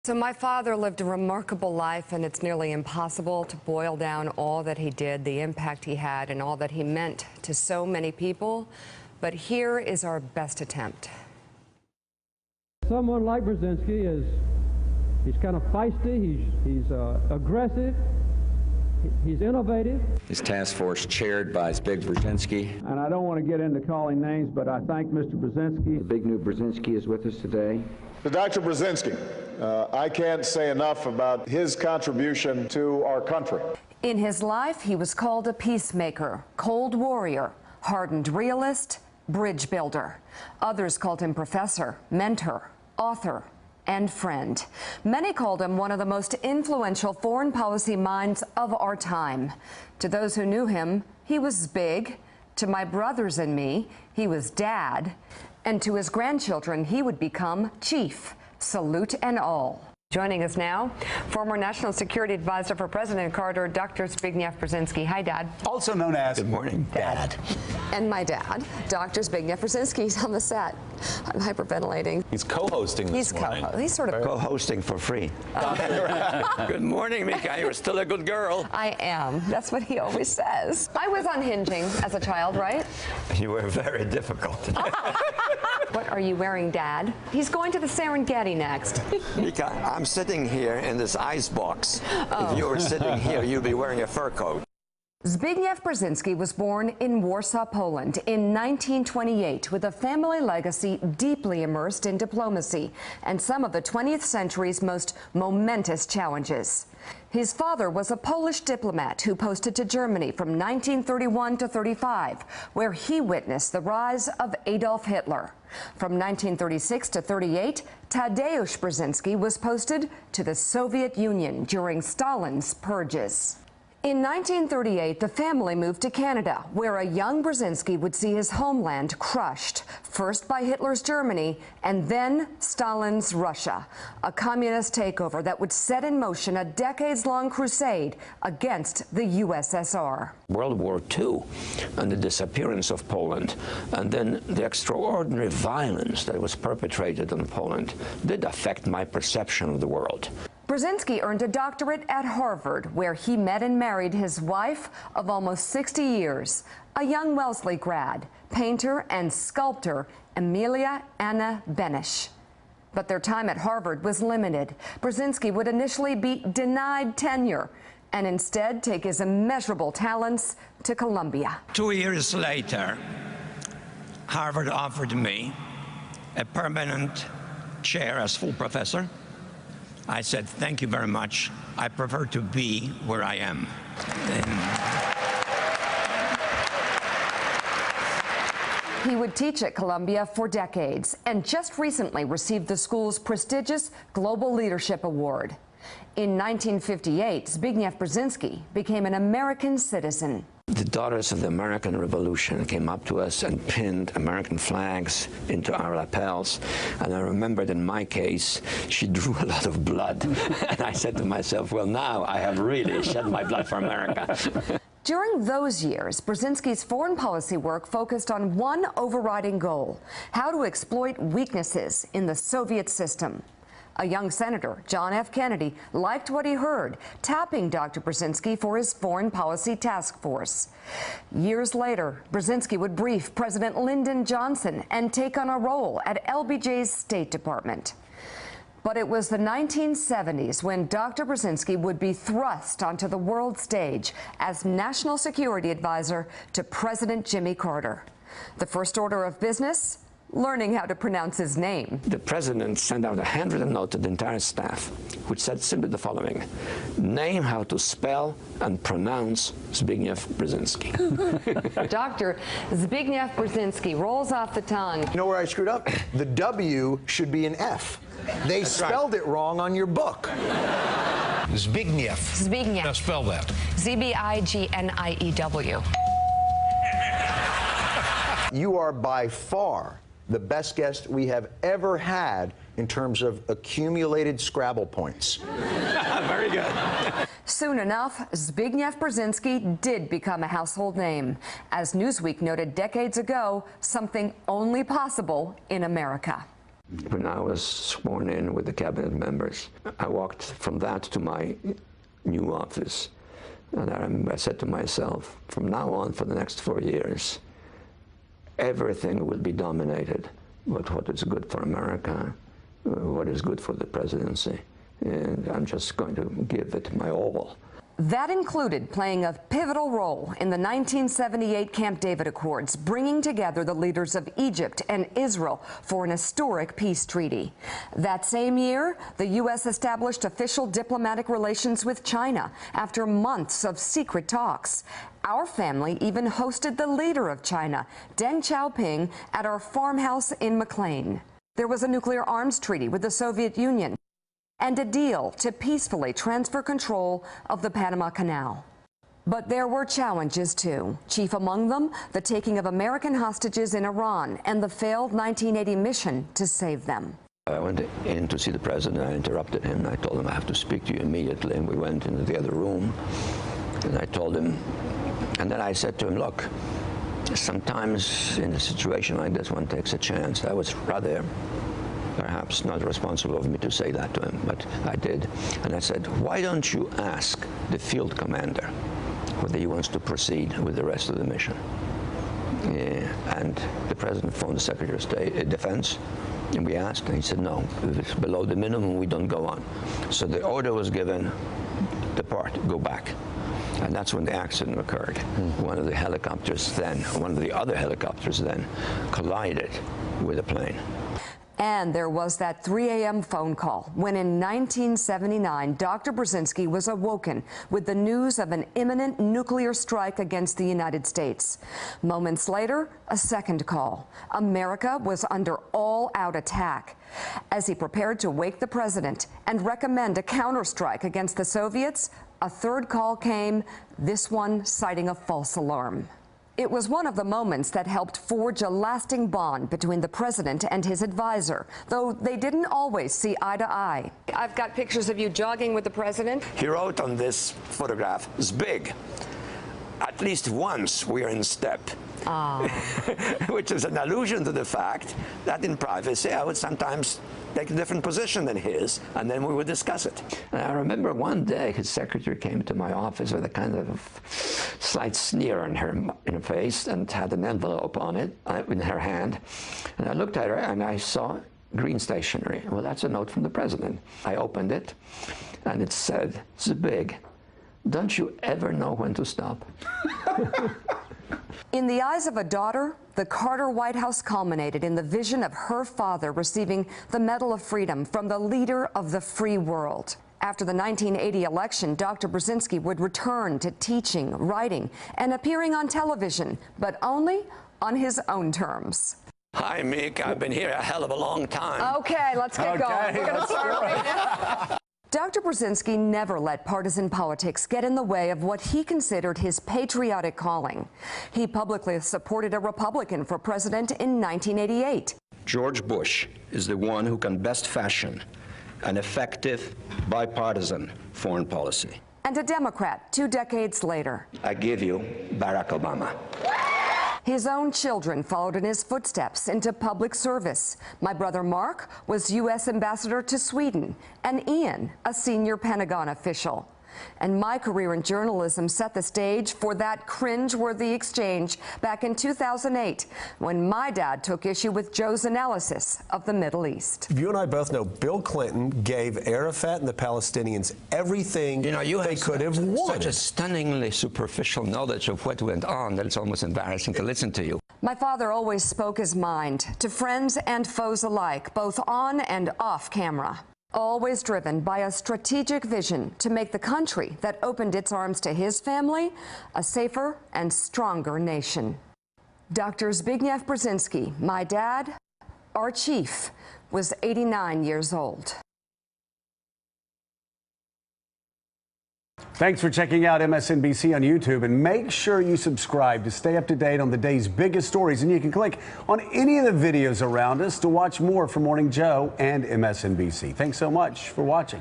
So my father lived a remarkable life, and it's nearly impossible to boil down all that he did, the impact he had, and all that he meant to so many people. But here is our best attempt. Someone like Brzezinski he's kind of feisty, he's aggressive, he's innovative. His task force chaired by Zbigniew Brzezinski. And I don't want to get into calling names, but I thank Mr. Brzezinski. Zbigniew Brzezinski is with us today. Dr. Brzezinski, I can't say enough about his contribution to our country. In his life, he was called a peacemaker, cold warrior, hardened realist, bridge builder. Others called him professor, mentor, author, and friend. Many called him one of the most influential foreign policy minds of our time. To those who knew him, he was big. To my brothers and me, he was dad. And to his grandchildren, he would become chief. Salute and all. Joining us now, former National Security Advisor for President Carter, Dr. Zbigniew Brzezinski. Hi, Dad. Also known as Good morning, Dad. And my dad, Dr. Zbigniew Brzezinski. He's on the set. I'm hyperventilating. he's co-hosting this morning. He's sort of Co-hosting for free. Good morning, Mika. You're still a good girl. I am. That's what he always says. I was unhinging as a child, right? You were very difficult. What are you wearing, Dad? He's going to the Serengeti next. Mika, I'm sitting here in this ice box. If you were sitting here, you'd be wearing a fur coat. Zbigniew Brzezinski was born in Warsaw, Poland in 1928 with a family legacy deeply immersed in diplomacy and some of the 20th century's most momentous challenges. His father was a Polish diplomat who posted to Germany from 1931 to 35, where he witnessed the rise of Adolf Hitler. From 1936 to 38, Tadeusz Brzezinski was posted to the Soviet Union during Stalin's purges. In 1938, the family moved to Canada, where a young Brzezinski would see his homeland crushed, first by Hitler's Germany and then Stalin's Russia, a communist takeover that would set in motion a decades-long crusade against the USSR. World War II and the disappearance of Poland, and then the extraordinary violence that was perpetrated on Poland did affect my perception of the world. Brzezinski earned a doctorate at Harvard, where he met and married his wife of almost 60 years, a young Wellesley grad, painter and sculptor Emilia Anna Benish. But their time at Harvard was limited. Brzezinski would initially be denied tenure and instead take his immeasurable talents to Columbia. 2 years later, Harvard offered me a permanent chair as full professor. I said, thank you very much. I prefer to be where I am. He would teach at Columbia for decades and just recently received the school's prestigious Global Leadership Award. In 1958, Zbigniew Brzezinski became an American citizen. The daughters of the American Revolution came up to us and pinned American flags into our lapels. And I remembered in my case, she drew a lot of blood. And I said to myself, well, now I have really shed my blood for America. During those years, Brzezinski's foreign policy work focused on one overriding goal: how to exploit weaknesses in the Soviet system. A young senator, John F. Kennedy, liked what he heard, tapping Dr. Brzezinski for his foreign policy task force. Years later, Brzezinski would brief President Lyndon Johnson and take on a role at LBJ's State Department. But it was the 1970s when Dr. Brzezinski would be thrust onto the world stage as National Security Advisor to President Jimmy Carter. The first order of business? Learning how to pronounce his name. The president sent out a handwritten note to the entire staff, which said simply the following: name how to spell and pronounce Zbigniew Brzezinski. Dr. Zbigniew Brzezinski rolls off the tongue. You know where I screwed up? The W should be an F. They spelled it wrong on your book. Zbigniew. Zbigniew. Now spell that. Z-B-I-G-N-I-E-W. You are by far the best guest we have ever had in terms of accumulated Scrabble points. Very good. Soon enough, Zbigniew Brzezinski did become a household name. As Newsweek noted decades ago, something only possible in America. When I was sworn in with the cabinet members, I walked from that to my new office. And I remember I said to myself, from now on for the next 4 years, everything will be dominated with what is good for America, what is good for the presidency. And I'm just going to give it my all. That included playing a pivotal role in the 1978 Camp David Accords, bringing together the leaders of Egypt and Israel for an historic peace treaty. That same year, the U.S. established official diplomatic relations with China after months of secret talks. Our family even hosted the leader of China, Deng Xiaoping, at our farmhouse in McLean. There was a nuclear arms treaty with the Soviet Union and a deal to peacefully transfer control of the Panama Canal. But there were challenges, too. Chief among them, the taking of American hostages in Iran and the failed 1980 mission to save them. I went in to see the president. I interrupted him. And I told him I have to speak to you immediately. And we went into the other room. And I told him, and then I said to him, look, sometimes in a situation like this, one takes a chance. I was rather perhaps not responsible of me to say that to him, but I did. And I said, why don't you ask the field commander whether he wants to proceed with the rest of the mission? And the president phoned the Secretary of Defense, and we asked, and he said, no, if it's below the minimum, we don't go on. So the order was given, depart, go back. And that's when the accident occurred. One of the helicopters then, one of the other helicopters then, collided with a plane. And there was that 3 a.m. phone call when in 1979, Dr. Brzezinski was awoken with the news of an imminent nuclear strike against the United States. Moments later, a second call. America was under all-out attack. As he prepared to wake the president and recommend a counterstrike against the Soviets, a third call came, this one citing a false alarm. It was one of the moments that helped forge a lasting bond between the president and his advisor, though they didn't always see eye to eye. I've got pictures of you jogging with the president. He wrote on this photograph, Zbig, at least once we're in step. Which is an allusion to the fact that in privacy I would sometimes take a different position than his, and then we would discuss it. And I remember one day his secretary came to my office with a kind of slight sneer on her face and had an envelope on it in her hand. And I looked at her and I saw green stationery. Well, that's a note from the president. I opened it and it said, Zbig, don't you ever know when to stop? In the eyes of a daughter, the Carter White House culminated in the vision of her father receiving the Medal of Freedom from the leader of the free world. After the 1980 election, Dr. Brzezinski would return to teaching, writing, and appearing on television, but only on his own terms. Hi, Mick. I've been here a hell of a long time. Okay, let's get going. We're going to start right now. Dr. Brzezinski never let partisan politics get in the way of what he considered his patriotic calling. He publicly supported a Republican for president in 1988. George Bush is the one who can best fashion an effective, bipartisan foreign policy. And a Democrat 2 decades later. I give you Barack Obama. His own children followed in his footsteps into public service. My brother Mark was U.S. ambassador to Sweden, and Ian, a senior Pentagon official. And my career in journalism set the stage for that cringe-worthy exchange back in 2008, when my dad took issue with Joe's analysis of the Middle East. You and I both know Bill Clinton gave Arafat and the Palestinians everything they could have wanted. Such a stunningly superficial knowledge of what went on that it's almost embarrassing to listen to you. My father always spoke his mind to friends and foes alike, both on and off camera. Always driven by a strategic vision to make the country that opened its arms to his family a safer and stronger nation. Dr. Zbigniew Brzezinski, my dad, our chief, was 89 years old. Thanks for checking out MSNBC on YouTube, and make sure you subscribe to stay up to date on the day's biggest stories. And you can click on any of the videos around us to watch more from Morning Joe and MSNBC. Thanks so much for watching.